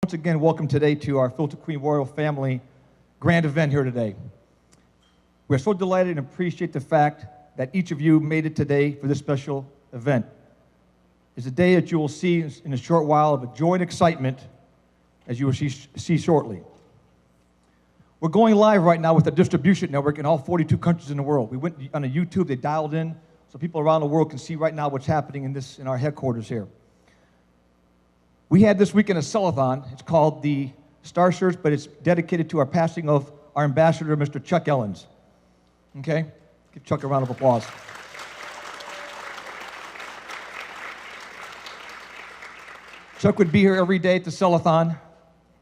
Once again, welcome today to our Filter Queen Royal Family grand event here today. We're so delighted and appreciate the fact that each of you made it today for this special event. It's a day that you will see in a short while of joy and excitement, as you will see shortly. We're going live right now with a distribution network in all 42 countries in the world. We went on a YouTube, they dialed in, so people around the world can see right now what's happening in our headquarters here. We had this weekend a sell-a-thon. It's called the Star Search, but it's dedicated to our passing of our ambassador, Mr. Chuck Ellens. Okay? Give Chuck a round of applause. Chuck would be here every day at the sell-a-thon,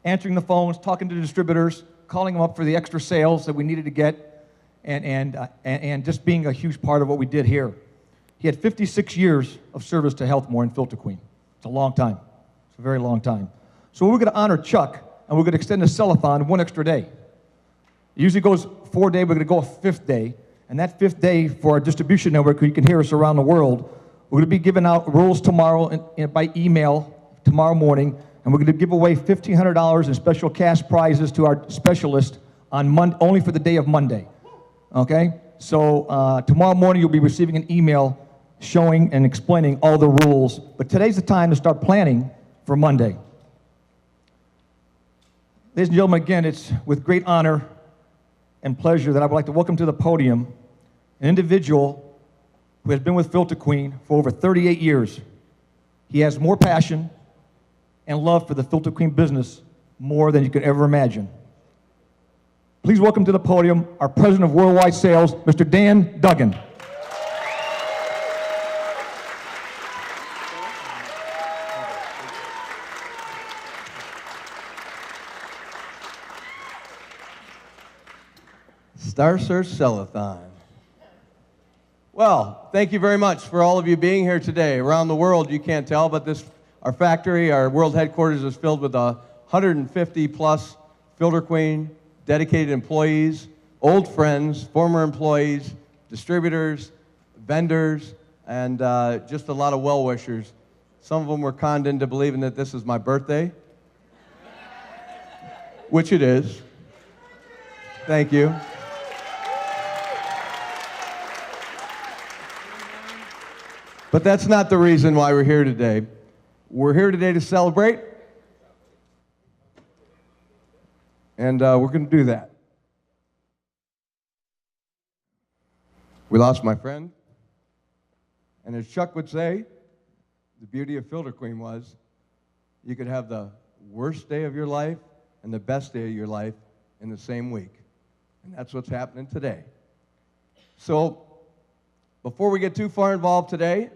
answering the phones, talking to distributors, calling them up for the extra sales that we needed to get, and just being a huge part of what we did here. He had 56 years of service to Healthmore and Filter Queen. It's a long time. It's a very long time. So we're going to honor Chuck, and we're going to extend the sell-a-thon one extra day. It usually goes 4 days. We're going to go a fifth day. And that fifth day for our distribution network, who you can hear us around the world, we're going to be giving out rules tomorrow by email tomorrow morning, and we're going to give away $1,500 in special cash prizes to our specialist on only for the day of Monday. Okay? So tomorrow morning you'll be receiving an email showing and explaining all the rules. But today's the time to start planning for Monday. Ladies and gentlemen, again, it's with great honor and pleasure that I would like to welcome to the podium an individual who has been with Filter Queen for over 38 years. He has more passion and love for the Filter Queen business more than you could ever imagine. Please welcome to the podium our President of Worldwide Sales, Mr. Dan Duggan. Star Search Sell-a-thon. Well, thank you very much for all of you being here today. Around the world, you can't tell, but our factory, our world headquarters is filled with 150 plus Filter Queen dedicated employees, old friends, former employees, distributors, vendors, and just a lot of well-wishers. Some of them were conned into believing that this is my birthday, which it is. Thank you. But that's not the reason why we're here today. We're here today to celebrate, and we're going to do that. We lost my friend, and as Chuck would say, the beauty of Filter Queen was you could have the worst day of your life and the best day of your life in the same week, and that's what's happening today. So before we get too far involved today,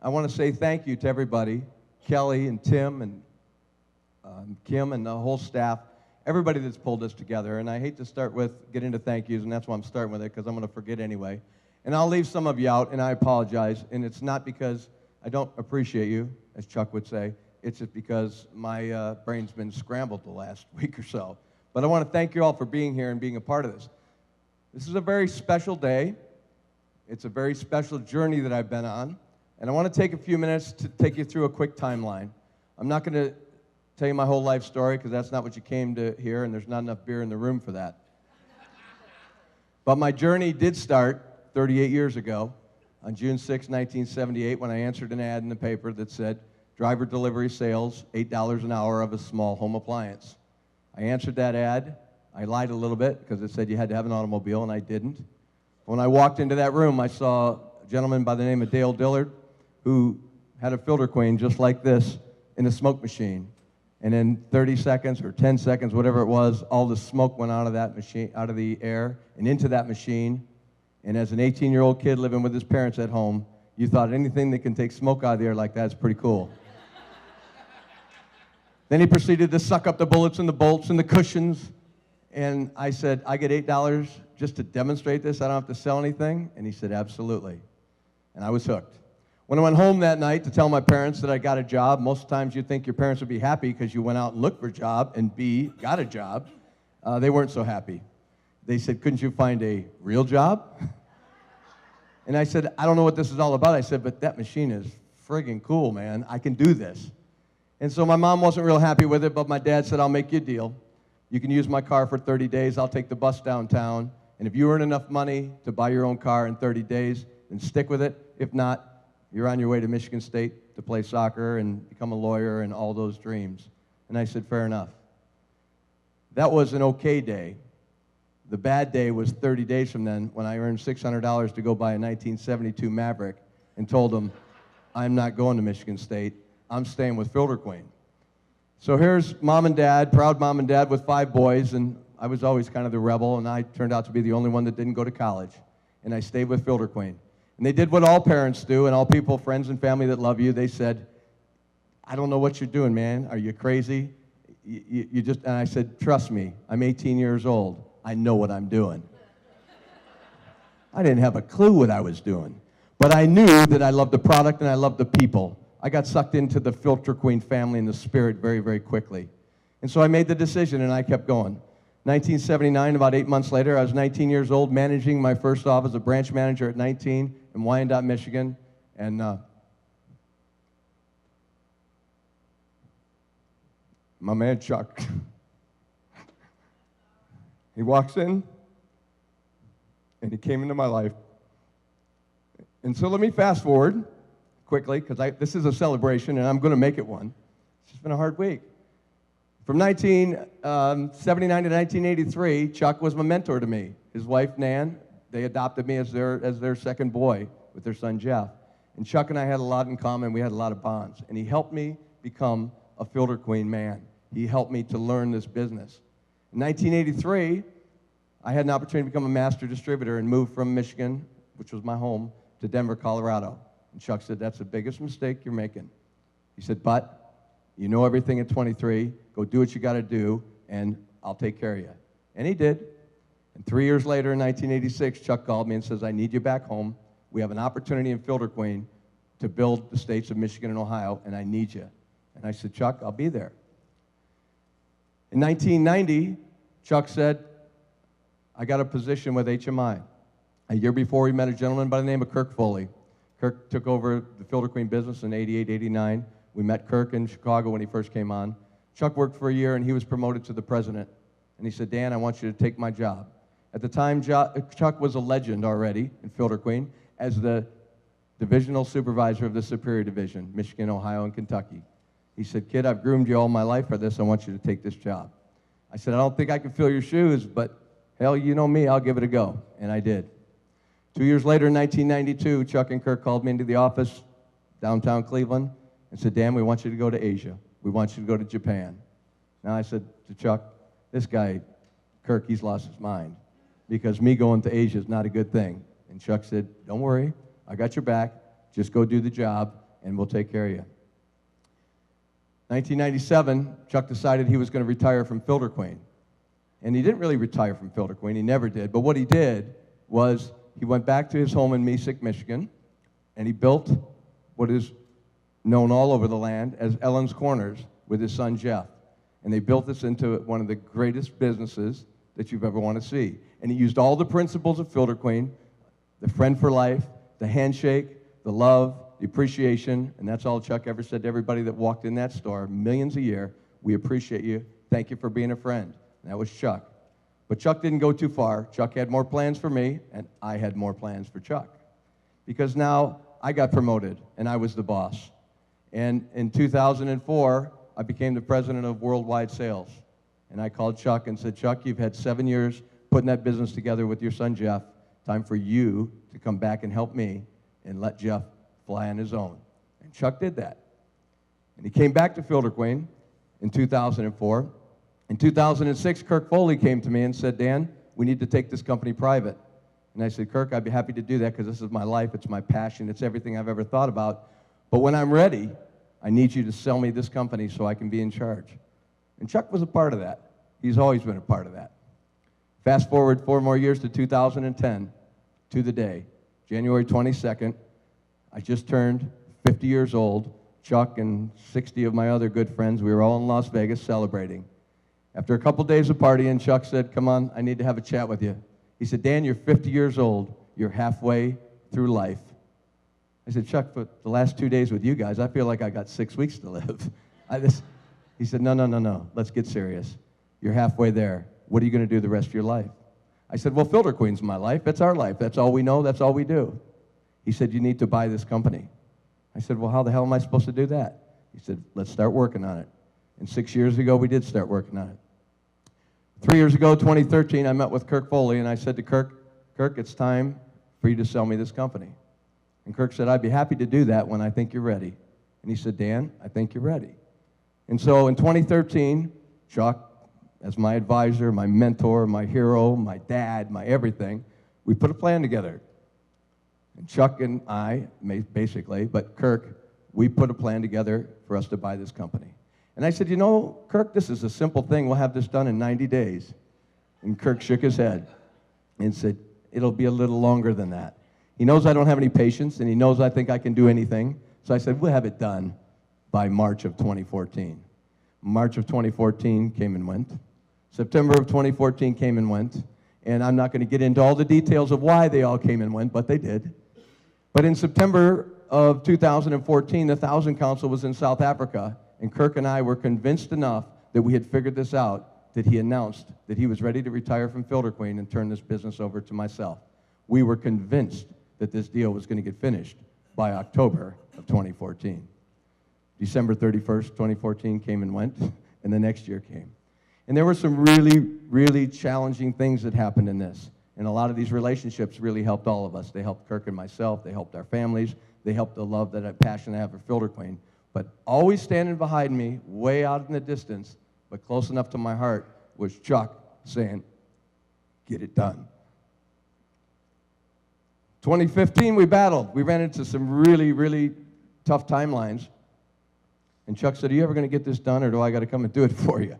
I want to say thank you to everybody, Kelly and Tim and Kim and the whole staff, everybody that's pulled us together. And I hate to start with getting to thank yous, and that's why I'm starting with it, because I'm going to forget anyway. And I'll leave some of you out, and I apologize. And it's not because I don't appreciate you, as Chuck would say. It's just because my brain's been scrambled the last week or so. But I want to thank you all for being here and being a part of this. This is a very special day. It's a very special journey that I've been on. And I want to take a few minutes to take you through a quick timeline. I'm not going to tell you my whole life story because that's not what you came to hear, and there's not enough beer in the room for that. But my journey did start 38 years ago on June 6, 1978, when I answered an ad in the paper that said, driver delivery sales, $8 an hour of a small home appliance. I answered that ad. I lied a little bit because it said you had to have an automobile, and I didn't. When I walked into that room, I saw a gentleman by the name of Dale Dillard, who had a Filter Queen just like this in a smoke machine. And in 30 seconds or 10 seconds, whatever it was, all the smoke went out of that machine, out of the air and into that machine. And as an 18-year-old kid living with his parents at home, you thought anything that can take smoke out of the air like that is pretty cool. Then he proceeded to suck up the bullets and the bolts and the cushions. And I said, I get $8 just to demonstrate this? I don't have to sell anything? And he said, absolutely. And I was hooked. When I went home that night to tell my parents that I got a job, most times you'd think your parents would be happy because you went out and looked for a job and B, got a job. They weren't so happy. They said, couldn't you find a real job? And I said, I don't know what this is all about. I said, but that machine is friggin' cool, man. I can do this. And so my mom wasn't real happy with it, but my dad said, I'll make you a deal. You can use my car for 30 days. I'll take the bus downtown. And if you earn enough money to buy your own car in 30 days, then stick with it. If not, you're on your way to Michigan State to play soccer and become a lawyer and all those dreams. And I said, fair enough. That was an okay day. The bad day was 30 days from then when I earned $600 to go buy a 1972 Maverick and told them, I'm not going to Michigan State. I'm staying with Filter Queen. So here's mom and dad, proud mom and dad with 5 boys, and I was always kind of the rebel, and I turned out to be the only one that didn't go to college. And I stayed with Filter Queen. And they did what all parents do, and all people, friends and family that love you, they said, I don't know what you're doing, man. Are you crazy? You just, and I said, trust me, I'm 18 years old. I know what I'm doing. I didn't have a clue what I was doing. But I knew that I loved the product and I loved the people. I got sucked into the Filter Queen family and the spirit very, very quickly. And so I made the decision and I kept going. 1979, about 8 months later, I was 19 years old, managing my first office, a branch manager at 19 in Wyandotte, Michigan. And my man Chuck, he walks in and he came into my life. And so let me fast forward quickly, because this is a celebration, and I'm going to make it one. It's just been a hard week. From 1979 to 1983, Chuck was my mentor to me. His wife, Nan, they adopted me as their second boy with their son, Jeff. And Chuck and I had a lot in common. We had a lot of bonds. And he helped me become a Filter Queen man. He helped me to learn this business. In 1983, I had an opportunity to become a master distributor and move from Michigan, which was my home, to Denver, Colorado. And Chuck said, that's the biggest mistake you're making. He said, but you know everything at 23. Go do what you got to do, and I'll take care of you. And he did. And 3 years later, in 1986, Chuck called me and says, I need you back home. We have an opportunity in Filter Queen to build the states of Michigan and Ohio, and I need you. And I said, Chuck, I'll be there. In 1990, Chuck said, I got a position with HMI. A year before, we met a gentleman by the name of Kirk Foley. Kirk took over the Filter Queen business in 88, 89. We met Kirk in Chicago when he first came on. Chuck worked for a year, and he was promoted to the president. And he said, Dan, I want you to take my job. At the time, Chuck was a legend already in Filter Queen as the divisional supervisor of the Superior Division, Michigan, Ohio, and Kentucky. He said, kid, I've groomed you all my life for this. I want you to take this job. I said, I don't think I can fill your shoes, but hell, you know me, I'll give it a go. And I did. 2 years later, in 1992, Chuck and Kirk called me into the office downtown Cleveland and said, Dan, we want you to go to Asia. We want you to go to Japan. Now I said to Chuck, this guy, Kirk, he's lost his mind because me going to Asia is not a good thing. And Chuck said, don't worry, I got your back. Just go do the job and we'll take care of you. 1997, Chuck decided he was going to retire from Filter Queen. And he didn't really retire from Filter Queen, he never did. But what he did was he went back to his home in Mesick, Michigan, and he built what is known all over the land as Ellen's Corners with his son Jeff. And they built this into one of the greatest businesses that you've ever want to see. And he used all the principles of Filter Queen, the friend for life, the handshake, the love, the appreciation, and that's all Chuck ever said to everybody that walked in that store, millions a year. We appreciate you. Thank you for being a friend. And that was Chuck. But Chuck didn't go too far. Chuck had more plans for me, and I had more plans for Chuck. Because now I got promoted, and I was the boss. And in 2004, I became the president of worldwide sales. And I called Chuck and said, Chuck, you've had 7 years putting that business together with your son Jeff. Time for you to come back and help me and let Jeff fly on his own. And Chuck did that. And he came back to Filter Queen in 2004. In 2006, Kirk Foley came to me and said, Dan, we need to take this company private. And I said, Kirk, I'd be happy to do that because this is my life, it's my passion, it's everything I've ever thought about. But when I'm ready, I need you to sell me this company so I can be in charge. And Chuck was a part of that. He's always been a part of that. Fast forward 4 more years to 2010, to the day, January 22nd. I just turned 50 years old. Chuck and 60 of my other good friends, we were all in Las Vegas celebrating. After a couple days of partying, Chuck said, come on, I need to have a chat with you. He said, Dan, you're 50 years old. You're halfway through life. I said, Chuck, for the last 2 days with you guys, I feel like I got 6 weeks to live. He said, no, let's get serious. You're halfway there. What are you going to do the rest of your life? I said, well, Filter Queen's my life. That's our life. That's all we know. That's all we do. He said, you need to buy this company. I said, well, how the hell am I supposed to do that? He said, let's start working on it. And 6 years ago, we did start working on it. 3 years ago, 2013, I met with Kirk Foley, and I said to Kirk, it's time for you to sell me this company. And Kirk said, I'd be happy to do that when I think you're ready. And he said, Dan, I think you're ready. And so in 2013, Chuck, as my advisor, my mentor, my hero, my dad, my everything, we put a plan together. And Chuck and I, basically, but Kirk, we put a plan together for us to buy this company. And I said, you know, Kirk, this is a simple thing. We'll have this done in 90 days. And Kirk shook his head and said, it'll be a little longer than that. He knows I don't have any patience, and he knows I think I can do anything. So I said, we'll have it done by March of 2014. March of 2014 came and went. September of 2014 came and went. And I'm not going to get into all the details of why they all came and went, but they did. But in September of 2014, the Thousand Council was in South Africa, and Kirk and I were convinced enough that we had figured this out that he announced that he was ready to retire from Filter Queen and turn this business over to myself. We were convinced that this deal was going to get finished by October of 2014. December 31st, 2014 came and went, and the next year came. And there were some really, really challenging things that happened in this. And a lot of these relationships really helped all of us. They helped Kirk and myself. They helped our families. They helped the love that I passion I have for Filter Queen. But always standing behind me, way out in the distance, but close enough to my heart, was Chuck saying, get it done. 2015, we battled. We ran into some really, really tough timelines. And Chuck said, are you ever going to get this done, or do I got to come and do it for you?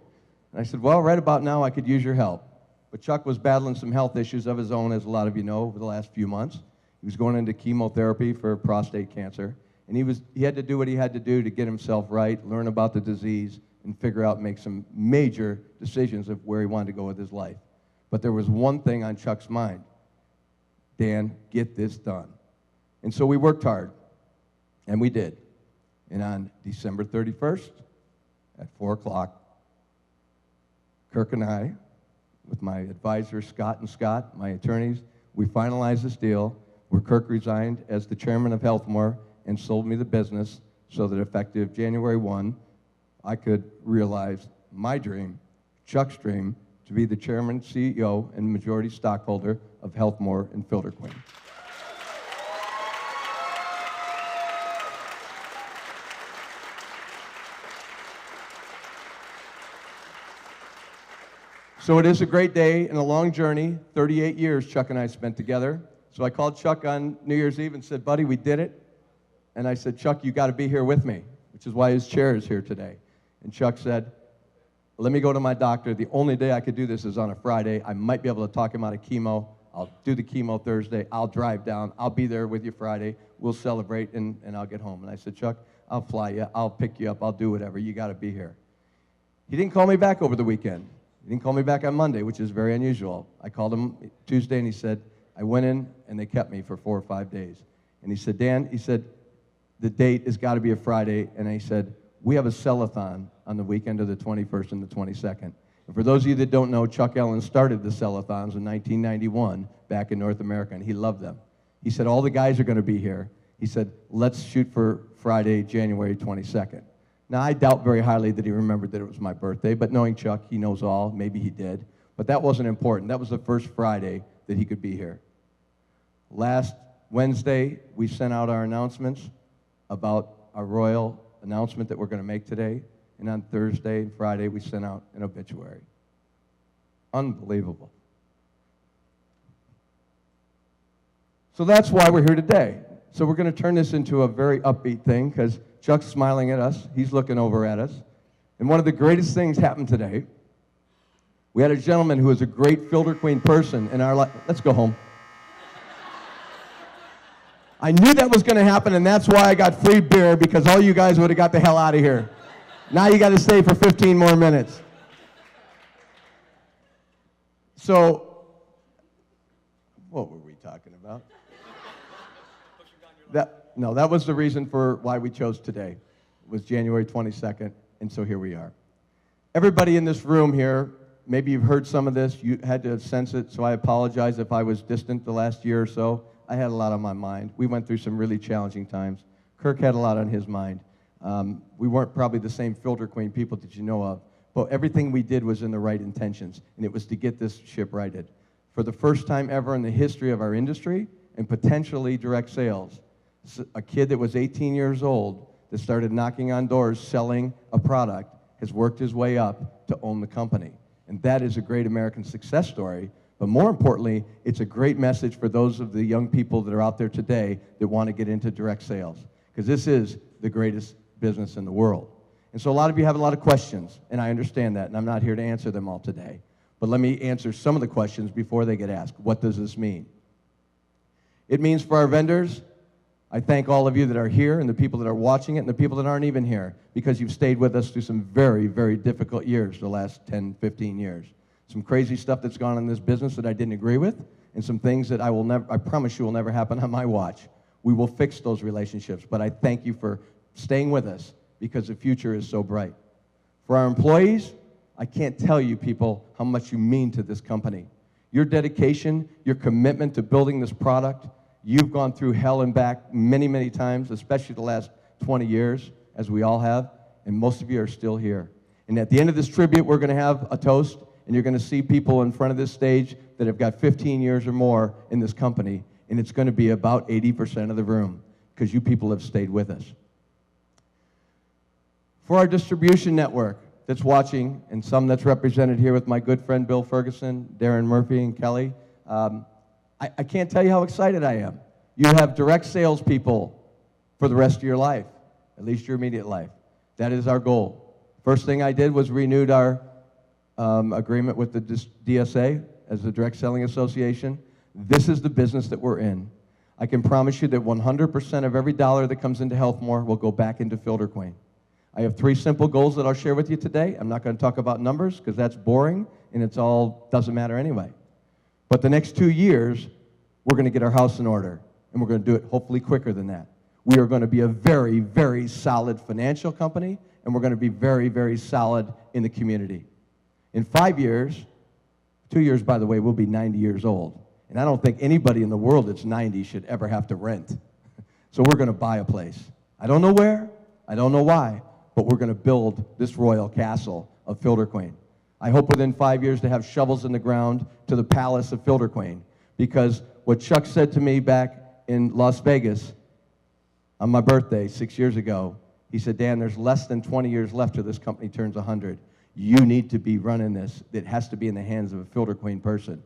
And I said, well, right about now, I could use your help. But Chuck was battling some health issues of his own, as a lot of you know, over the last few months. He was going into chemotherapy for prostate cancer. And he had to do what he had to do to get himself right, learn about the disease, and figure out, make some major decisions of where he wanted to go with his life. But there was one thing on Chuck's mind. Dan, get this done. And so we worked hard, and we did. And on December 31st, at 4 o'clock, Kirk and I, with my advisors, Scott and Scott, my attorneys, we finalized this deal where Kirk resigned as the chairman of Healthmore and sold me the business so that effective January 1, I could realize my dream, Chuck's dream, to be the chairman, CEO, and majority stockholder of Healthmore and Filter Queen. So it is a great day and a long journey. 38 years Chuck and I spent together. So I called Chuck on New Year's Eve and said, buddy, we did it. And I said, Chuck, you got to be here with me, which is why his chair is here today. And Chuck said, let me go to my doctor. The only day I could do this is on a Friday. I might be able to talk him out of chemo. I'll do the chemo Thursday. I'll drive down. I'll be there with you Friday. We'll celebrate, and I'll get home. And I said, Chuck, I'll fly you. I'll pick you up. I'll do whatever. You got to be here. He didn't call me back over the weekend. He didn't call me back on Monday, which is very unusual. I called him Tuesday, and he said, I went in, and they kept me for 4 or 5 days. And he said, Dan, he said, the date has got to be a Friday. And he said, we have a sell-a-thon on the weekend of the 21st and the 22nd. And for those of you that don't know, Chuck Ellen started the sell-a-thons in 1991 back in North America, and he loved them. He said, all the guys are going to be here. He said, let's shoot for Friday, January 22nd. Now, I doubt very highly that he remembered that it was my birthday, but knowing Chuck, he knows all. Maybe he did. But that wasn't important. That was the first Friday that he could be here. Last Wednesday, we sent out our announcements about our royal announcement that we're going to make today. And on Thursday and Friday, we sent out an obituary. Unbelievable. So that's why we're here today. So we're going to turn this into a very upbeat thing because Chuck's smiling at us. He's looking over at us. And one of the greatest things happened today. We had a gentleman who was a great Filter Queen person in our life. Let's go home. I knew that was going to happen, and that's why I got free beer, because all you guys would have got the hell out of here. Now you got to stay for 15 more minutes. So, what were we talking about? That was the reason for why we chose today. It was January 22nd, And so here we are. Everybody in this room here, maybe you've heard some of this, you had to sense it, so I apologize if I was distant the last year or so. I had a lot on my mind. We went through some really challenging times. Kirk had a lot on his mind. We weren't probably the same Filter Queen people that you know of, but everything we did was in the right intentions, and it was to get this ship righted. For the first time ever in the history of our industry, and potentially direct sales, a kid that was 18 years old that started knocking on doors selling a product has worked his way up to own the company. And that is a great American success story, but more importantly, it's a great message for those of the young people that are out there today that want to get into direct sales, because this is the greatest business in the world. And so a lot of you have a lot of questions, and I understand that, and I'm not here to answer them all today. But let me answer some of the questions before they get asked. What does this mean? It means for our vendors, I thank all of you that are here and the people that are watching it and the people that aren't even here, because you've stayed with us through some very, very difficult years, the last 10, 15 years. Some crazy stuff that's gone on in this business that I didn't agree with, and some things that I promise you will never happen on my watch. We will fix those relationships, but I thank you for staying with us because the future is so bright. For our employees, I can't tell you people how much you mean to this company. Your dedication, your commitment to building this product, you've gone through hell and back many, many times, especially the last 20 years, as we all have, and most of you are still here. And at the end of this tribute, we're going to have a toast, and you're going to see people in front of this stage that have got 15 years or more in this company, and it's going to be about 80% of the room, because you people have stayed with us. For our distribution network that's watching, and some that's represented here with my good friend Bill Ferguson, Darren Murphy, and Kelly, I can't tell you how excited I am. You have direct sales people for the rest of your life, at least your immediate life. That is our goal. First thing I did was renewed our agreement with the DSA as the Direct Selling Association. This is the business that we're in. I can promise you that 100% of every dollar that comes into Healthmore will go back into Filter Queen. I have 3 simple goals that I'll share with you today. I'm not going to talk about numbers because that's boring and it's all doesn't matter anyway. But the next 2 years, we're going to get our house in order, and we're going to do it hopefully quicker than that. We are going to be a very, very solid financial company, and we're going to be very, very solid in the community. In 5 years, 2 years, by the way, we'll be 90 years old. And I don't think anybody in the world that's 90 should ever have to rent. So we're going to buy a place. I don't know where, I don't know why, but we're going to build this royal castle of Filter Queen. I hope within 5 years to have shovels in the ground to the palace of Filter Queen, because what Chuck said to me back in Las Vegas on my birthday 6 years ago, he said, Dan, there's less than 20 years left till this company turns 100. You need to be running this. It has to be in the hands of a Filter Queen person.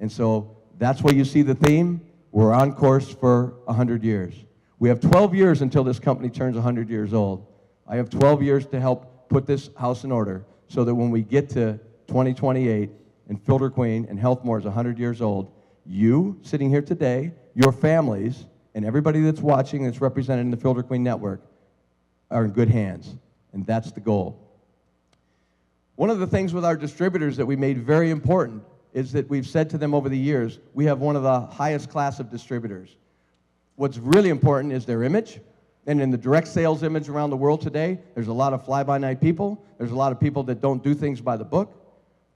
And so that's why you see the theme. We're on course for 100 years. We have 12 years until this company turns 100 years old. I have 12 years to help put this house in order so that when we get to 2028 and Filter Queen and Healthmore is 100 years old, you sitting here today, your families, and everybody that's watching that's represented in the Filter Queen network are in good hands, and that's the goal. One of the things with our distributors that we made very important is that we've said to them over the years, we have one of the highest class of distributors. What's really important is their image, and in the direct sales image around the world today, there's a lot of fly-by-night people, there's a lot of people that don't do things by the book,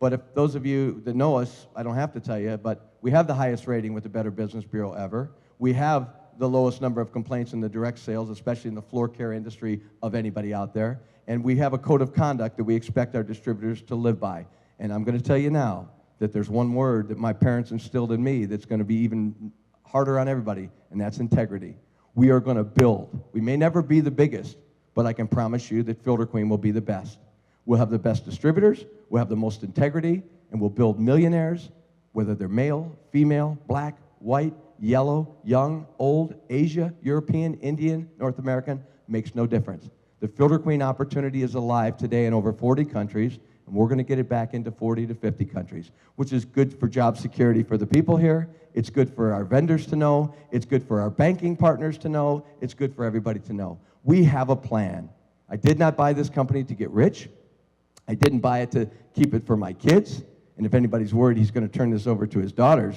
but if those of you that know us, I don't have to tell you, but we have the highest rating with the Better Business Bureau ever. We have the lowest number of complaints in the direct sales, especially in the floor care industry, of anybody out there. And we have a code of conduct that we expect our distributors to live by. And I'm going to tell you now that there's one word that my parents instilled in me that's going to be even harder on everybody, and that's integrity. We are going to build. We may never be the biggest, but I can promise you that Filter Queen will be the best. We'll have the best distributors, we'll have the most integrity, and we'll build millionaires, whether they're male, female, black, white, yellow, young, old, Asia, European, Indian, North American, makes no difference. The Filter Queen opportunity is alive today in over 40 countries, and we're going to get it back into 40 to 50 countries, which is good for job security for the people here. It's good for our vendors to know. It's good for our banking partners to know. It's good for everybody to know. We have a plan. I did not buy this company to get rich. I didn't buy it to keep it for my kids. And if anybody's worried he's going to turn this over to his daughters,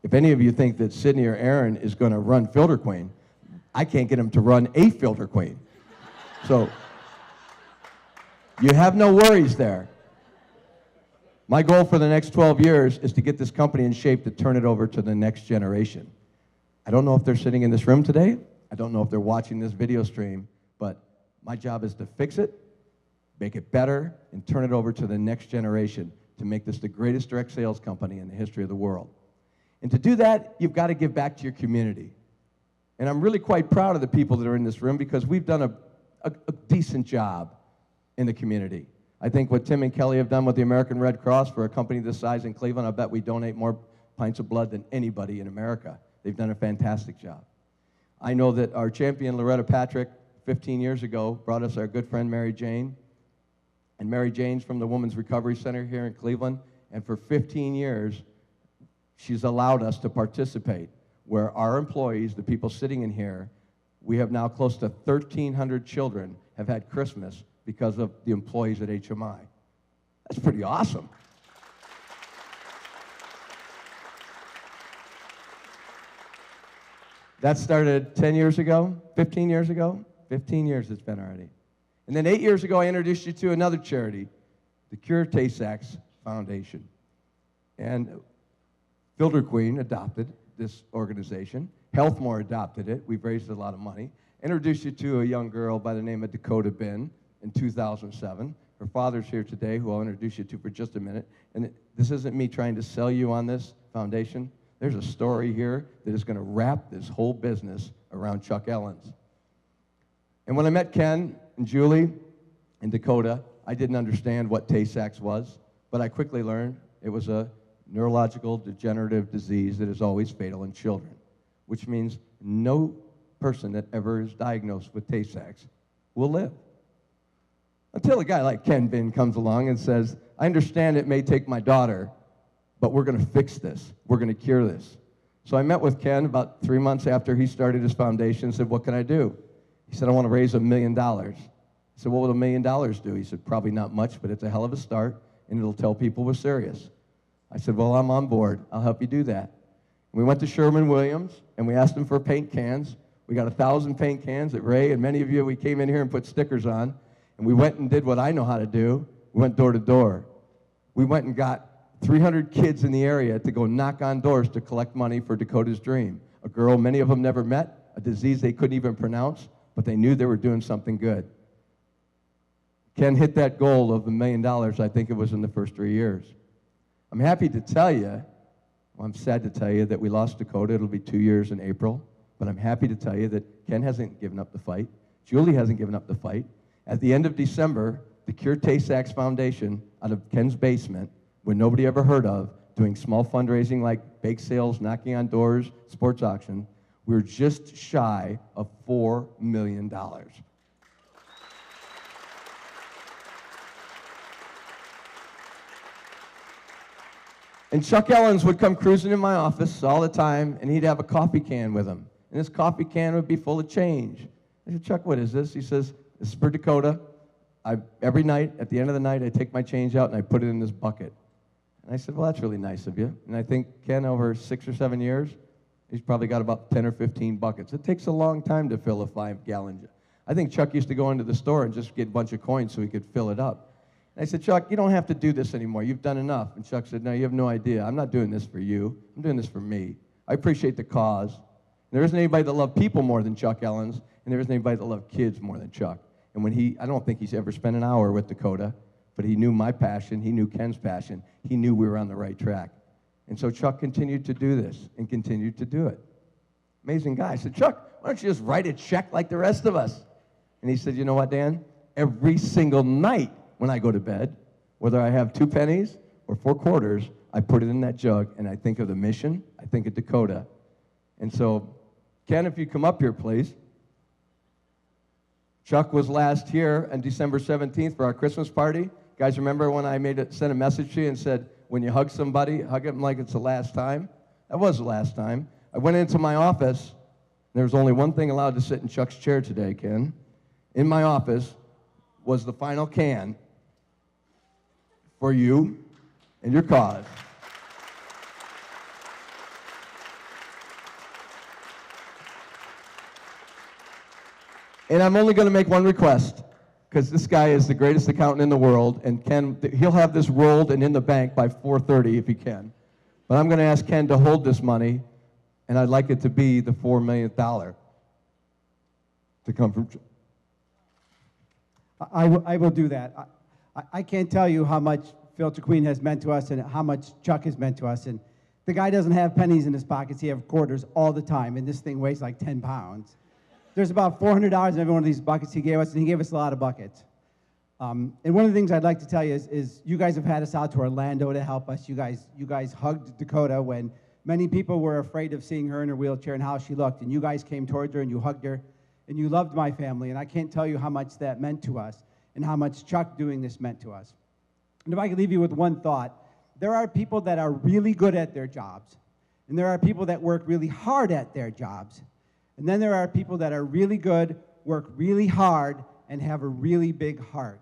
if any of you think that Sydney or Aaron is going to run Filter Queen, I can't get him to run a Filter Queen. So You have no worries there. My goal for the next 12 years is to get this company in shape to turn it over to the next generation. I don't know if they're sitting in this room today. I don't know if they're watching this video stream, but my job is to fix it, make it better, and turn it over to the next generation to make this the greatest direct sales company in the history of the world. And to do that, you've got to give back to your community. And I'm really quite proud of the people that are in this room because we've done a decent job in the community. I think what Tim and Kelly have done with the American Red Cross for a company this size in Cleveland, I bet we donate more pints of blood than anybody in America. They've done a fantastic job. I know that our champion, Loretta Patrick, 15 years ago, brought us our good friend Mary Jane. And Mary Jane's from the Women's Recovery Center here in Cleveland. And for 15 years, she's allowed us to participate where our employees, the people sitting in here, we have now close to 1,300 children have had Christmas because of the employees at HMI. That's pretty awesome. That started 10 years ago, 15 years ago. 15 years it's been already. And then 8 years ago, I introduced you to another charity, the Cure Tay-Sachs Foundation. And Filter Queen adopted this organization. Healthmore adopted it. We've raised a lot of money. Introduced you to a young girl by the name of Dakota Bin in 2007. Her father's here today, who I'll introduce you to for just a minute. And this isn't me trying to sell you on this foundation. There's a story here that is going to wrap this whole business around Chuck Ellens. And when I met Ken and Julie and Dakota, I didn't understand what Tay-Sachs was, but I quickly learned it was a neurological degenerative disease that is always fatal in children, which means no person that ever is diagnosed with Tay-Sachs will live. Until a guy like Ken Bin comes along and says, I understand it may take my daughter, but we're going to fix this. We're going to cure this. So I met with Ken about 3 months after he started his foundation and said, what can I do? He said, I want to raise $1 million. I said, what will $1 million do? He said, probably not much, but it's a hell of a start, and it'll tell people we're serious. I said, well, I'm on board. I'll help you do that. We went to Sherwin-Williams, and we asked them for paint cans. We got 1,000 paint cans at Ray, and many of you, we came in here and put stickers on, and we went and did what I know how to do. We went door to door. We went and got 300 kids in the area to go knock on doors to collect money for Dakota's dream. A girl many of them never met, a disease they couldn't even pronounce, but they knew they were doing something good. Ken hit that goal of $1 million, I think it was in the first 3 years. I'm happy to tell you, well, I'm sad to tell you that we lost Dakota. It'll be 2 years in April, but I'm happy to tell you that Ken hasn't given up the fight. Julie hasn't given up the fight. At the end of December, the Cure Tay-Sachs Foundation, out of Ken's basement, where nobody ever heard of, doing small fundraising like bake sales, knocking on doors, sports auction, we're just shy of $4 million. And Chuck Ellens would come cruising in my office all the time, and he'd have a coffee can with him. And this coffee can would be full of change. I said, Chuck, what is this? He says, this is for Dakota. Every night, at the end of the night, I take my change out and I put it in this bucket. And I said, well, that's really nice of you. And I think Ken, over 6 or 7 years, he's probably got about 10 or 15 buckets. It takes a long time to fill a 5-gallon. I think Chuck used to go into the store and just get a bunch of coins so he could fill it up. And I said, Chuck, you don't have to do this anymore. You've done enough. And Chuck said, no, you have no idea. I'm not doing this for you. I'm doing this for me. I appreciate the cause. And there isn't anybody that loved people more than Chuck Ellens, and there isn't anybody that loved kids more than Chuck. And when I don't think he's ever spent an hour with Dakota, but he knew my passion. He knew Ken's passion. He knew we were on the right track. And so Chuck continued to do this and continued to do it. Amazing guy. I said, Chuck, why don't you just write a check like the rest of us? And he said, you know what, Dan? Every single night when I go to bed, whether I have 2 pennies or 4 quarters, I put it in that jug, and I think of the mission. I think of Dakota. And so, Ken, if you come up here, please. Chuck was last here on December 17th for our Christmas party. Guys, remember when I sent a message to you and said, when you hug somebody, hug them like it's the last time? That was the last time. I went into my office. And there was only one thing allowed to sit in Chuck's chair today, Ken. In my office was the final can for you and your cause. And I'm only going to make one request. because this guy is the greatest accountant in the world, and he'll have this rolled and in the bank by 4:30 if he can. But I'm going to ask Ken to hold this money, and I'd like it to be the $4 millionth to come from. I will do that. I can't tell you how much Filter Queen has meant to us and how much Chuck has meant to us. And the guy doesn't have pennies in his pockets. He has quarters all the time, and this thing weighs like 10 pounds. There's about $400 in every one of these buckets he gave us, and he gave us a lot of buckets. And one of the things I'd like to tell you is you guys have had us out to Orlando to help us. You guys hugged Dakota when many people were afraid of seeing her in her wheelchair and how she looked. And you guys came towards her and you hugged her. And you loved my family, and I can't tell you how much that meant to us and how much Chuck doing this meant to us. And if I could leave you with one thought, there are people that are really good at their jobs, and there are people that work really hard at their jobs, and then there are people that are really good, work really hard, and have a really big heart.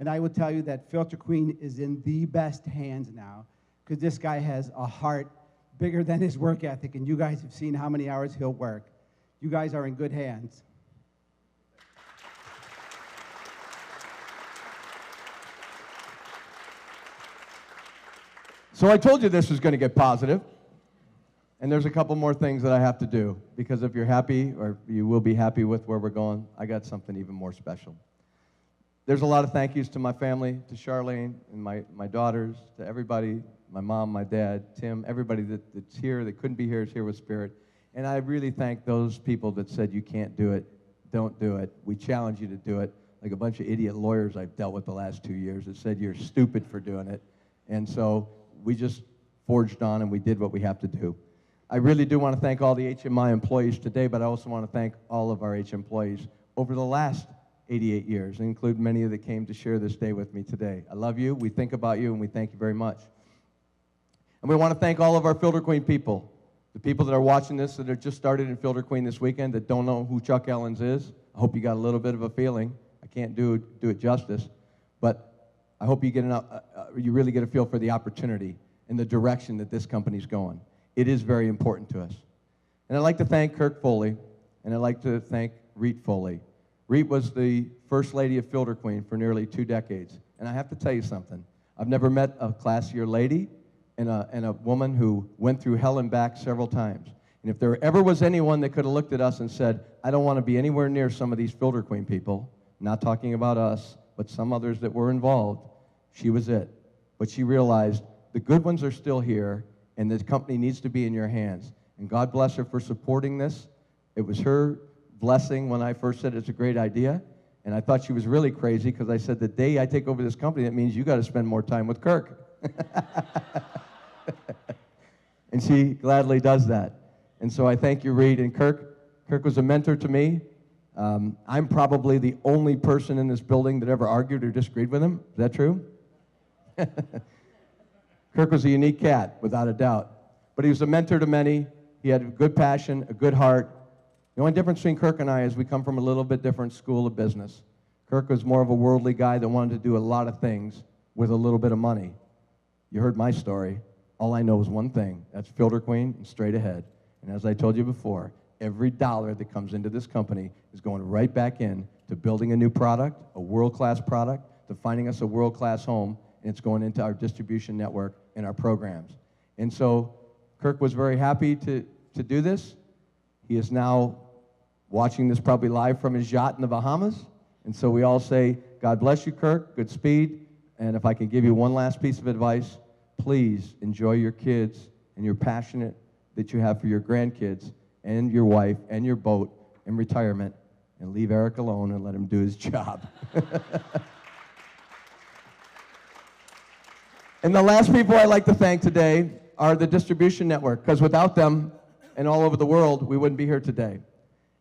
And I will tell you that Filter Queen is in the best hands now, because this guy has a heart bigger than his work ethic, and you guys have seen how many hours he'll work. You guys are in good hands. So I told you this was going to get positive, and there's a couple more things that I have to do, because if you're happy, or you will be happy with where we're going, I got something even more special. There's a lot of thank yous to my family, to Charlene and my daughters, to everybody, my mom, my dad, Tim, everybody that's here, that couldn't be here, is here with Spirit. And I really thank those people that said, you can't do it, don't do it. We challenge you to do it. Like a bunch of idiot lawyers I've dealt with the last 2 years that said, you're stupid for doing it. And so we just forged on and we did what we have to do. I really do want to thank all the HMI employees today, but I also want to thank all of our H employees over the last 88 years, and include many that came to share this day with me today. I love you, we think about you, and we thank you very much. And we want to thank all of our Filter Queen people. The people that are watching this that are just started in Filter Queen this weekend that don't know who Chuck Ellens is, I hope you got a little bit of a feeling. I can't do it justice, but I hope you you really get a feel for the opportunity and the direction that this company's going. It is very important to us. And I'd like to thank Kirk Foley, and I'd like to thank Reet Foley. Reet was the first lady of Filter Queen for nearly 2 decades, and I have to tell you something. I've never met a classier lady and a woman who went through hell and back several times. And if there ever was anyone that could have looked at us and said, I don't want to be anywhere near some of these Filter Queen people, not talking about us, but some others that were involved, she was it. But she realized the good ones are still here, and this company needs to be in your hands. And God bless her for supporting this. It was her blessing when I first said it's a great idea, and I thought she was really crazy because I said, the day I take over this company, that means you got to spend more time with Kirk. And she gladly does that. And so I thank you, Reed. And Kirk was a mentor to me. I'm probably the only person in this building that ever argued or disagreed with him. Is that true? Kirk was a unique cat, without a doubt. But he was a mentor to many. He had a good passion, a good heart. The only difference between Kirk and I is we come from a little bit different school of business. Kirk was more of a worldly guy that wanted to do a lot of things with a little bit of money. You heard my story. All I know is one thing. That's Filter Queen and straight ahead. And as I told you before, every dollar that comes into this company is going right back in to building a new product, a world-class product, to finding us a world-class home, and it's going into our distribution network and our programs. And so Kirk was very happy to do this. He is now watching this probably live from his yacht in the Bahamas. And so we all say, God bless you, Kirk, good speed. And if I can give you one last piece of advice, please enjoy your kids and your passionate that you have for your grandkids and your wife and your boat and retirement, and leave Eric alone and let him do his job. And the last people I'd like to thank today are the distribution network, because without them and all over the world, we wouldn't be here today.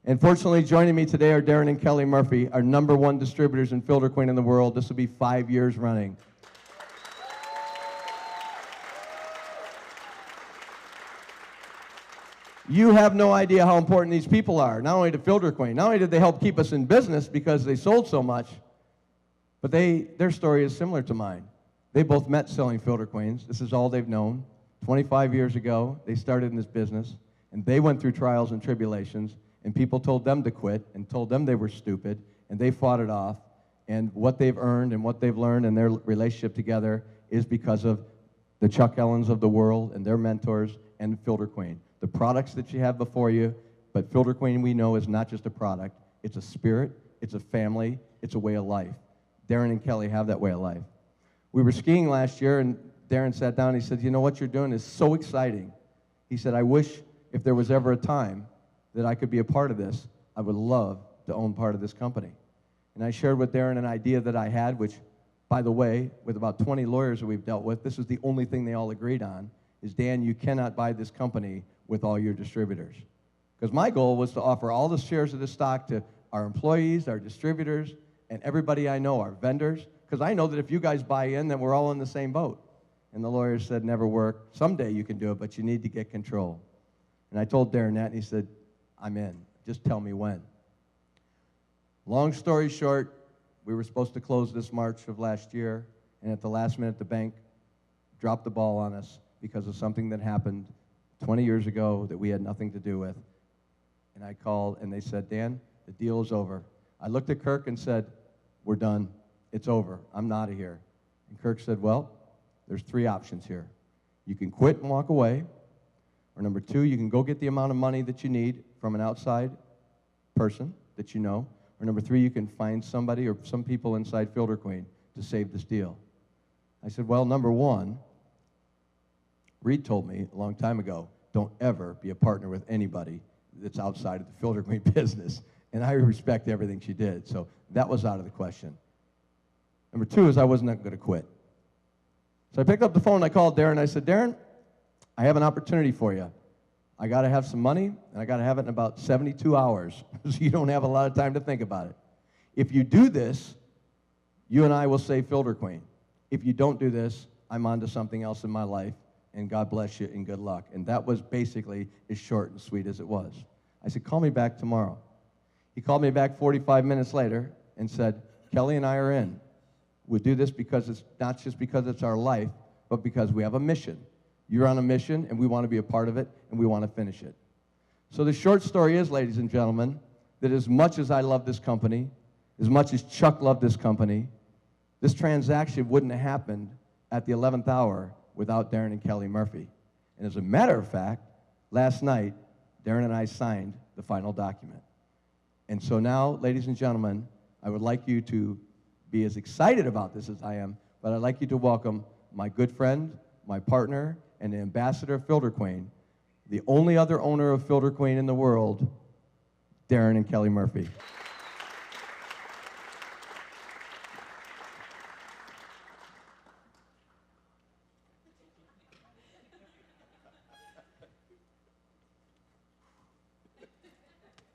And fortunately, joining me today are Darren and Kelly Murphy, our #1 distributors in Filter Queen in the world. This will be 5 years running. You have no idea how important these people are, not only to Filter Queen. Not only did they help keep us in business because they sold so much, but their story is similar to mine. They both met selling Filter Queens. This is all they've known. 25 years ago, they started in this business, and they went through trials and tribulations, and people told them to quit and told them they were stupid, and they fought it off, And what they've earned and what they've learned and their relationship together is because of the Chuck Ellens of the world and their mentors and Filter Queen. The products that you have before you, but Filter Queen we know is not just a product, it's a spirit, it's a family, it's a way of life. Darren and Kelly have that way of life. We were skiing last year, and Darren sat down and he said, you know, what you're doing is so exciting. He said, I wish if there was ever a time that I could be a part of this, I would love to own part of this company. And I shared with Darren an idea that I had, which, by the way, with about 20 lawyers that we've dealt with, this is the only thing they all agreed on, is, Dan, you cannot buy this company with all your distributors. Because my goal was to offer all the shares of the stock to our employees, our distributors, and everybody I know, our vendors, because I know that if you guys buy in, then we're all in the same boat. And the lawyers said, never work. Someday you can do it, but you need to get control. And I told Darren that, and he said, I'm in. Just tell me when. Long story short, we were supposed to close this March of last year, and at the last minute, the bank dropped the ball on us because of something that happened 20 years ago that we had nothing to do with. And I called, and they said, Dan, the deal is over. I looked at Kirk and said, we're done. It's over. I'm out of here. And Kirk said, well, there's 3 options here. You can quit and walk away, or number 2, you can go get the amount of money that you need from an outside person that you know, or number 3, you can find somebody or some people inside Filter Queen to save this deal. I said, well, number 1, Reed told me a long time ago, don't ever be a partner with anybody that's outside of the Filter Queen business. And I respect everything she did, so that was out of the question. Number 2 is I wasn't going to quit. So I picked up the phone and I called Darren and I said, Darren, I have an opportunity for you. I got to have some money, and I got to have it in about 72 hours, so you don't have a lot of time to think about it. If you do this, you and I will save Filter Queen. If you don't do this, I'm on to something else in my life, and God bless you and good luck. And that was basically as short and sweet as it was. I said, call me back tomorrow. He called me back 45 minutes later and said, Kelly and I are in. We do this because it's not just because it's our life, but because we have a mission. You're on a mission, and we want to be a part of it, and we want to finish it. So the short story is, ladies and gentlemen, that as much as I love this company, as much as Chuck loved this company, this transaction wouldn't have happened at the 11th hour without Darren and Kelly Murphy. And as a matter of fact, last night, Darren and I signed the final document. And so now, ladies and gentlemen, I would like you to be as excited about this as I am, but I'd like you to welcome my good friend, my partner, and the ambassador of Filter Queen, the only other owner of Filter Queen in the world, Darren and Kelly Murphy. Did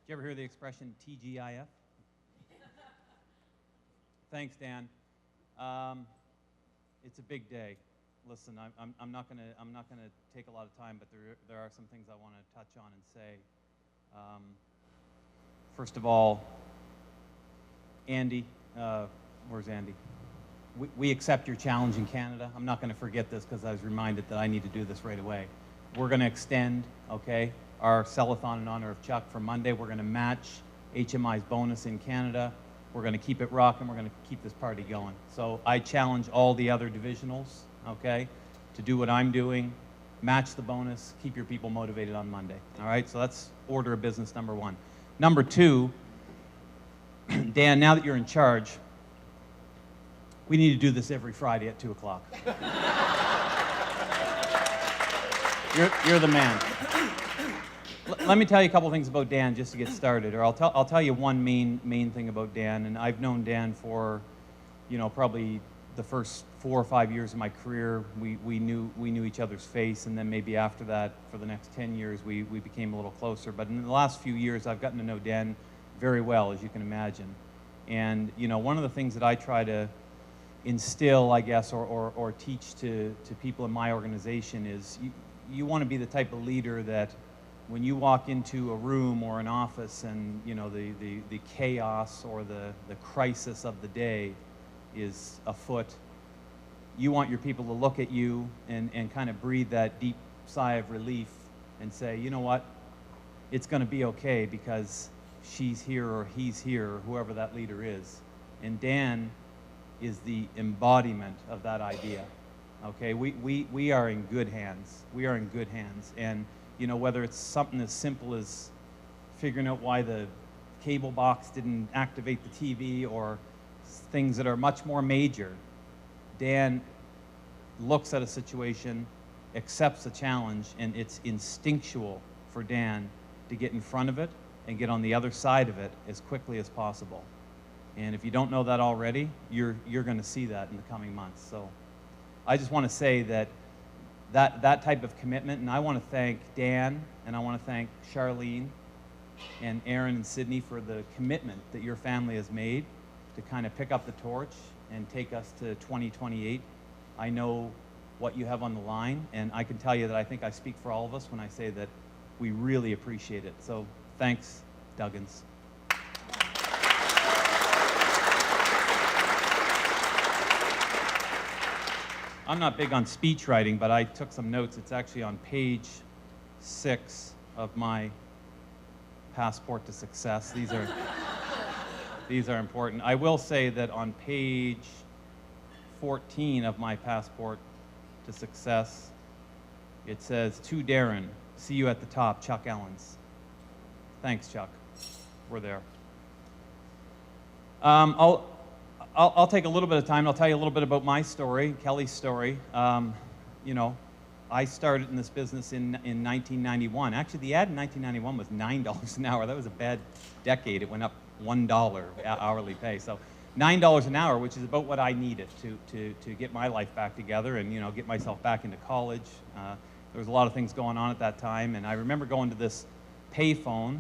you ever hear the expression TGIF? Thanks, Dan. It's a big day. Listen, I'm not gonna take a lot of time, but there are some things I want to touch on and say. First of all, Andy, where's Andy? We accept your challenge in Canada. I'm not going to forget this because I was reminded that I need to do this right away. We're going to extend, okay, our sell-a-thon in honor of Chuck for Monday. We're going to match HMI's bonus in Canada. We're going to keep it rocking. We're going to keep this party going. So I challenge all the other divisionals, okay, to do what I'm doing, match the bonus, keep your people motivated on Monday. All right, so that's order of business number 1. Number 2, Dan, now that you're in charge, we need to do this every Friday at 2 o'clock. You're the man. Let me tell you a couple things about Dan just to get started, or I'll tell you one main thing about Dan, and I've known Dan for, you know, probably the first 4 or 5 years of my career. We knew each other's face, and then maybe after that, for the next 10 years, we became a little closer. But in the last few years, I've gotten to know Dan very well, as you can imagine. And you know, one of the things that I try to instill, I guess, or teach to people in my organization is you want to be the type of leader that when you walk into a room or an office and you know the chaos or the crisis of the day is afoot, you want your people to look at you and kind of breathe that deep sigh of relief and say, you know what, it's going to be okay because she's here or he's here, or whoever that leader is. And Dan is the embodiment of that idea. Okay, we are in good hands. We are in good hands. And, you know, whether it's something as simple as figuring out why the cable box didn't activate the TV, or things that are much more major, Dan looks at a situation, accepts the challenge, and it's instinctual for Dan to get in front of it and get on the other side of it as quickly as possible. And if you don't know that already, you're going to see that in the coming months. So I just want to say that type of commitment, and I want to thank Dan, and I want to thank Charlene and Aaron and Sydney for the commitment that your family has made to kind of pick up the torch and take us to 2028. I know what you have on the line, and I can tell you that I think I speak for all of us when I say that we really appreciate it. So thanks, Duggins. I'm not big on speech writing, but I took some notes. It's actually on page 6 of my passport to success. These are important. I will say that on page 14 of my passport to success, it says, "To Darren, see you at the top, Chuck Ellens." Thanks, Chuck. We're there. I'll take a little bit of time. I'll tell you a little bit about my story, Kelly's story. You know, I started in this business in 1991. Actually, the ad in 1991 was $9 an hour. That was a bad decade. It went up $1 hourly pay. So $9 an hour, which is about what I needed to get my life back together and, you know, get myself back into college. There was a lot of things going on at that time, and I remember going to this payphone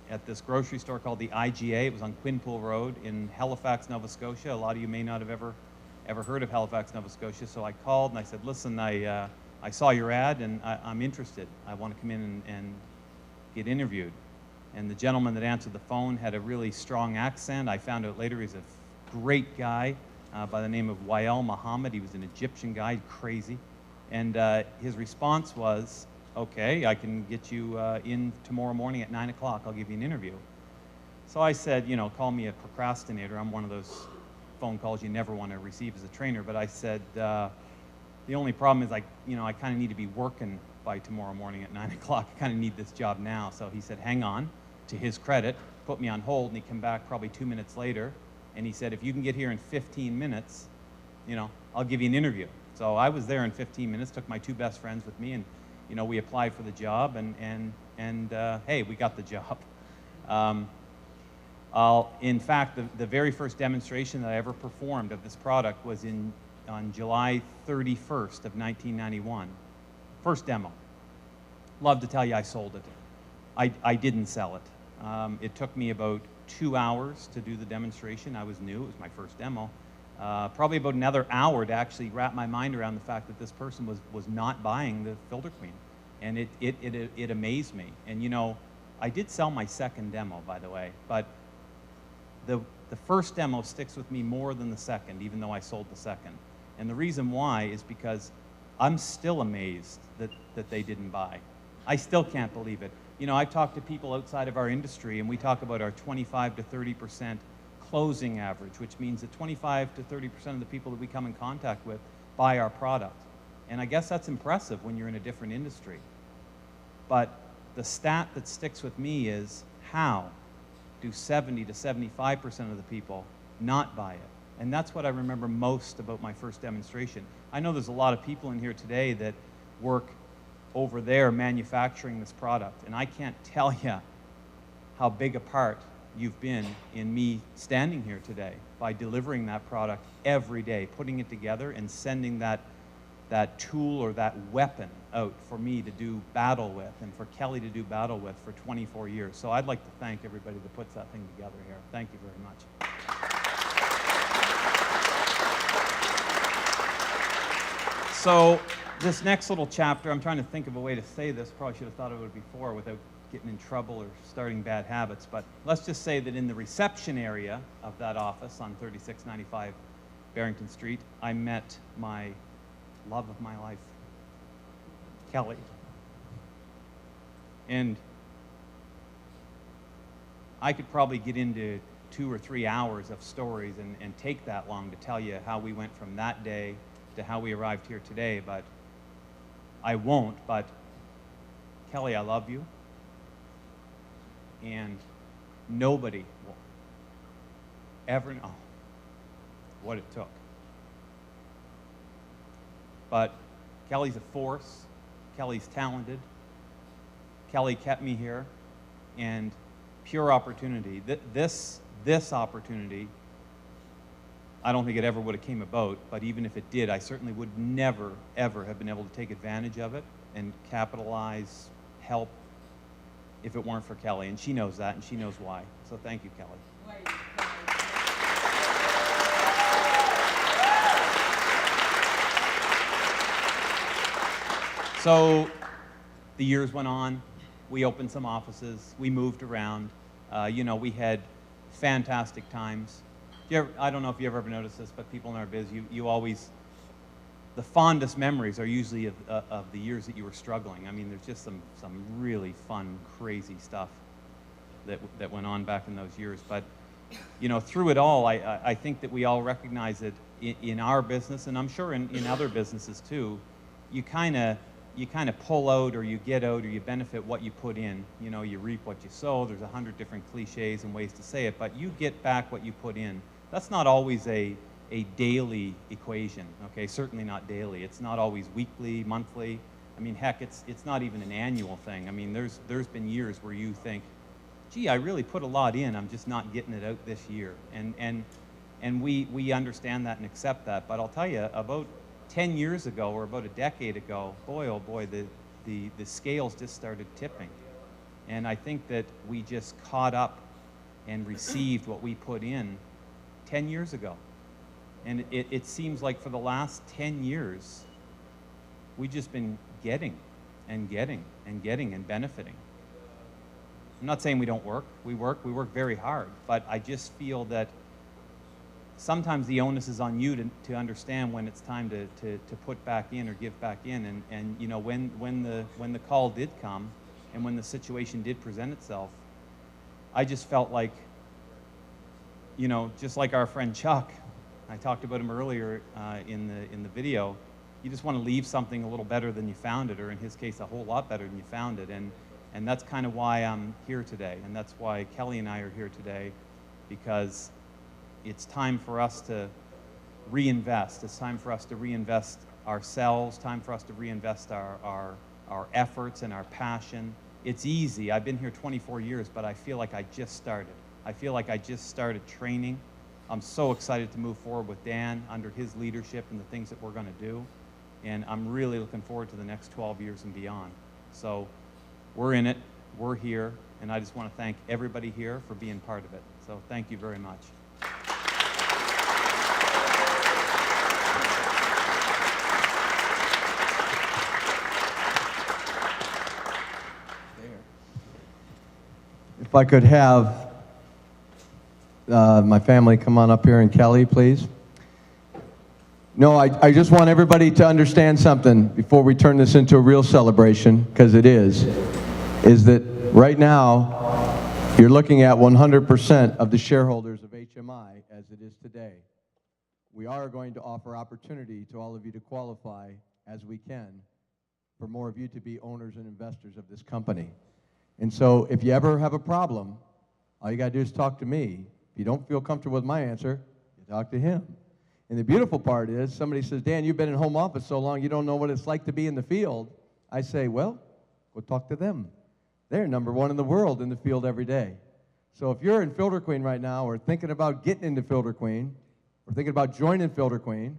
at this grocery store called the IGA. It was on Quinpool Road in Halifax, Nova Scotia. A lot of you may not have ever heard of Halifax, Nova Scotia. So I called and I said, "Listen, I saw your ad and I'm interested. I want to come in and get interviewed." And the gentleman that answered the phone had a really strong accent. I found out later he's a great guy by the name of Wael Muhammad. He was an Egyptian guy, crazy. And his response was, "Okay, I can get you in tomorrow morning at 9 o'clock. I'll give you an interview." So I said, you know, call me a procrastinator. I'm one of those phone calls you never want to receive as a trainer. But I said, the only problem is, I kind of need to be working by tomorrow morning at 9 o'clock. I kind of need this job now. So he said, hang on. To his credit, put me on hold, and he came back probably 2 minutes later, and he said, if you can get here in 15 minutes, you know, I'll give you an interview. So I was there in 15 minutes, took my 2 best friends with me, and, you know, we applied for the job, and hey, we got the job. In fact, the very first demonstration that I ever performed of this product was on July 31st of 1991. First demo. Love to tell you I sold it. I didn't sell it. It took me about 2 hours to do the demonstration. I was new. It was my first demo. Probably about another hour to actually wrap my mind around the fact that this person was not buying the Filter Queen. And it amazed me. And, you know, I did sell my second demo, by the way, but the first demo sticks with me more than the second, even though I sold the second. And the reason why is because I'm still amazed that they didn't buy. I still can't believe it. You know, I've talked to people outside of our industry, and we talk about our 25 to 30% closing average, which means that 25 to 30% of the people that we come in contact with buy our product. And I guess that's impressive when you're in a different industry. But the stat that sticks with me is, how do 70 to 75% of the people not buy it? And that's what I remember most about my first demonstration. I know there's a lot of people in here today that work over there manufacturing this product, and I can't tell you how big a part you've been in me standing here today by delivering that product every day, putting it together and sending that tool or that weapon out for me to do battle with and for Kelly to do battle with for 24 years. So I'd like to thank everybody that puts that thing together here. Thank you very much. So this next little chapter, I'm trying to think of a way to say this. Probably should have thought of it before without getting in trouble or starting bad habits. But let's just say that in the reception area of that office on 3695 Barrington Street, I met my love of my life, Kelly. And I could probably get into 2 or 3 hours of stories and take that long to tell you how we went from that day to how we arrived here today, but I won't. But Kelly, I love you, and nobody will ever know what it took. But Kelly's a force. Kelly's talented. Kelly kept me here, and pure opportunity. This opportunity, I don't think it ever would have came about, but even if it did, I certainly would never, ever have been able to take advantage of it and capitalize, help, if it weren't for Kelly. And she knows that, and she knows why. So thank you, Kelly. So the years went on. We opened some offices. We moved around. We had fantastic times. I don't know if you ever noticed this, but people in our biz, you always, the fondest memories are usually of the years that you were struggling. I mean, there's just some really fun, crazy stuff that went on back in those years. But, through it all, I think that we all recognize that in our business, and I'm sure in other businesses too, you kind of pull out, or you get out, or you benefit what you put in. You reap what you sow. There's 100 different cliches and ways to say it, but you get back what you put in. That's not always a daily equation, okay? Certainly not daily. It's not always weekly, monthly. I mean, heck, it's not even an annual thing. I mean, there's been years where you think, gee, I really put a lot in. I'm just not getting it out this year. And we understand that and accept that. But I'll tell you, about 10 years ago, or about a decade ago, boy, oh boy, the scales just started tipping. And I think that we just caught up and received what we put in 10 years ago. And it seems like for the last 10 years, we've just been getting and getting and getting and benefiting. I'm not saying we don't work. We work very hard. But I just feel that sometimes the onus is on you to understand when it's time to put back in or give back in. And when the call did come and when the situation did present itself, I just felt like, just like our friend Chuck, I talked about him earlier in the video, you just want to leave something a little better than you found it, or in his case, a whole lot better than you found it. And that's kind of why I'm here today. And that's why Kelly and I are here today, because it's time for us to reinvest. It's time for us to reinvest ourselves, time for us to reinvest our efforts and our passion. It's easy. I've been here 24 years, but I feel like I just started. I feel like I just started training. I'm so excited to move forward with Dan under his leadership and the things that we're going to do. And I'm really looking forward to the next 12 years and beyond. So we're in it. We're here. And I just want to thank everybody here for being part of it. So thank you very much. If I could have my family come on up here, and Kelly, please. No, I just want everybody to understand something before we turn this into a real celebration, because it is that right now you're looking at 100% of the shareholders of HMI as it is today. We are going to offer opportunity to all of you to qualify as we can for more of you to be owners and investors of this company. And so if you ever have a problem, all you got to do is talk to me. If you don't feel comfortable with my answer, you talk to him. And the beautiful part is, somebody says, Dan, you've been in home office so long, you don't know what it's like to be in the field. I say, well, go talk to them. They're #1 in the world in the field every day. So if you're in Filter Queen right now, or thinking about getting into Filter Queen, or thinking about joining Filter Queen,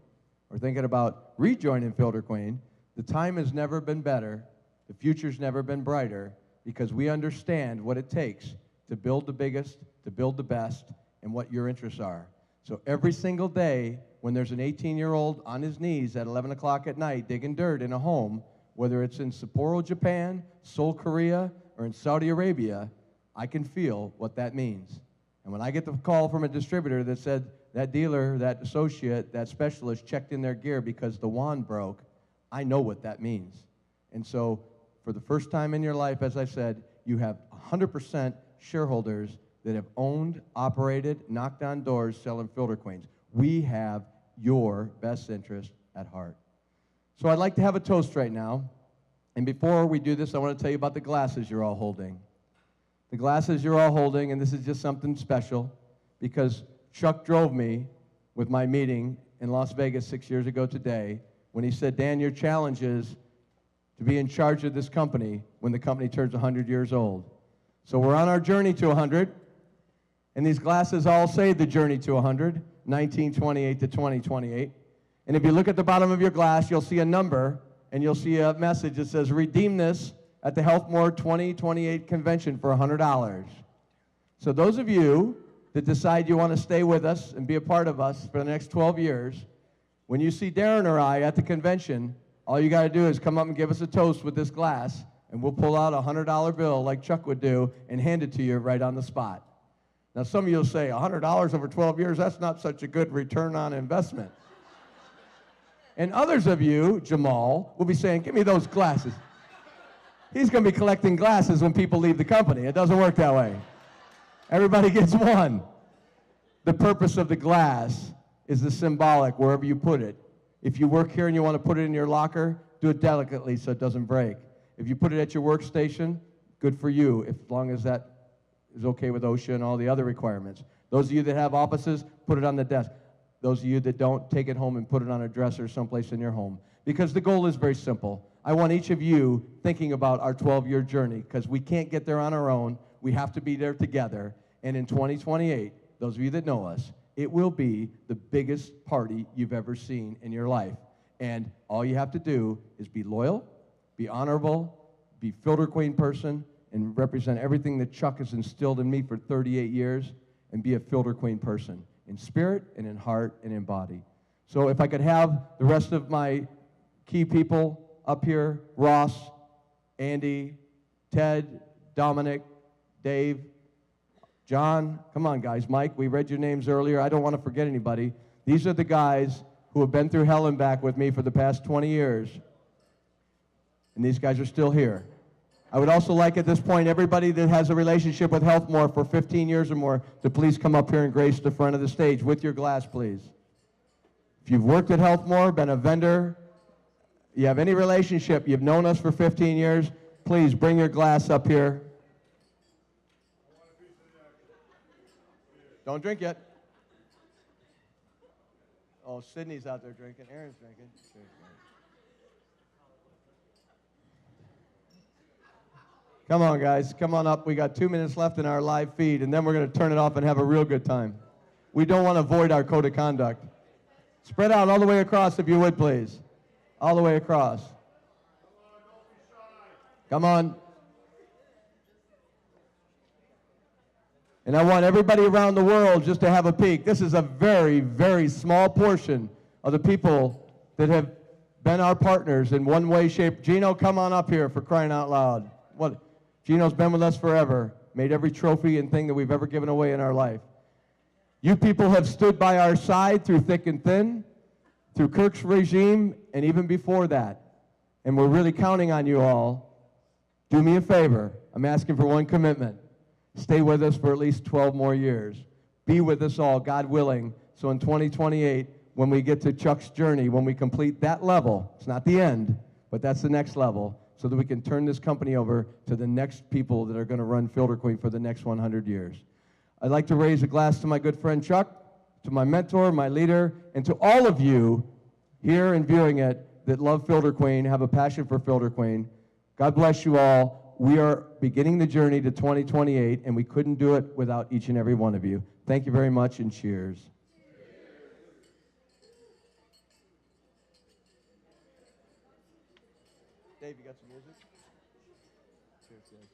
or thinking about rejoining Filter Queen, the time has never been better, the future's never been brighter, because we understand what it takes to build the biggest, to build the best, and what your interests are. So every single day, when there's an 18-year-old on his knees at 11 o'clock at night digging dirt in a home, whether it's in Sapporo, Japan, Seoul, Korea, or in Saudi Arabia, I can feel what that means. And when I get the call from a distributor that said that dealer, that associate, that specialist checked in their gear because the wand broke, I know what that means. And so for the first time in your life, as I said, you have 100% shareholders that have owned, operated, knocked on doors selling filter queens. We have your best interest at heart. So I'd like to have a toast right now. And before we do this, I want to tell you about the glasses you're all holding. The glasses you're all holding, and this is just something special, because Chuck drove me with my meeting in Las Vegas 6 years ago today when he said, Dan, your challenge is to be in charge of this company when the company turns 100 years old. So we're on our journey to 100, and these glasses all say the journey to 100, 1928 to 2028. And if you look at the bottom of your glass, you'll see a number, and you'll see a message that says, redeem this at the Healthmore 2028 convention for $100. So those of you that decide you want to stay with us and be a part of us for the next 12 years, when you see Darren or I at the convention, all you got to do is come up and give us a toast with this glass, and we'll pull out a $100 bill like Chuck would do and hand it to you right on the spot. Now, some of you will say, $100 over 12 years, that's not such a good return on investment. And others of you, Jamal, will be saying, give me those glasses. He's going to be collecting glasses when people leave the company. It doesn't work that way. Everybody gets one. The purpose of the glass is the symbolic wherever you put it. If you work here and you want to put it in your locker, do it delicately so it doesn't break. If you put it at your workstation, good for you, as long as that is okay with OSHA and all the other requirements. Those of you that have offices, put it on the desk. Those of you that don't, take it home and put it on a dresser someplace in your home. Because the goal is very simple. I want each of you thinking about our 12-year journey, because we can't get there on our own. We have to be there together. And in 2028, those of you that know us, it will be the biggest party you've ever seen in your life. And all you have to do is be loyal, be honorable, be filter queen person, and represent everything that Chuck has instilled in me for 38 years, and be a filter queen person in spirit and in heart and in body. So if I could have the rest of my key people up here, Ross, Andy, Ted, Dominic, Dave, John, come on guys, Mike, we read your names earlier. I don't want to forget anybody. These are the guys who have been through hell and back with me for the past 20 years. And these guys are still here. I would also like at this point everybody that has a relationship with Healthmore for 15 years or more to please come up here and grace the front of the stage with your glass, please. If you've worked at Healthmore, been a vendor, you have any relationship, you've known us for 15 years, please bring your glass up here. Don't drink yet. Oh, Sydney's out there drinking. Aaron's drinking. Come on, guys. Come on up. We got 2 minutes left in our live feed, and then we're going to turn it off and have a real good time. We don't want to void our code of conduct. Spread out all the way across, if you would, please. All the way across. Come on. And I want everybody around the world just to have a peek. This is a very, very small portion of the people that have been our partners in one way, shape. Gino, come on up here, for crying out loud. What? Gino's been with us forever, made every trophy and thing that we've ever given away in our life. You people have stood by our side through thick and thin, through Kirk's regime, and even before that. And we're really counting on you all. Do me a favor. I'm asking for one commitment. Stay with us for at least 12 more years. Be with us all, God willing. So in 2028, when we get to Chuck's journey, when we complete that level, it's not the end, but that's the next level, so that we can turn this company over to the next people that are going to run Filter Queen for the next 100 years. I'd like to raise a glass to my good friend Chuck, to my mentor, my leader, and to all of you here and viewing it that love Filter Queen, have a passion for Filter Queen. God bless you all. We are beginning the journey to 2028, and we couldn't do it without each and every one of you. Thank you very much, and cheers. Dave, you got some music? Cheers, Dave.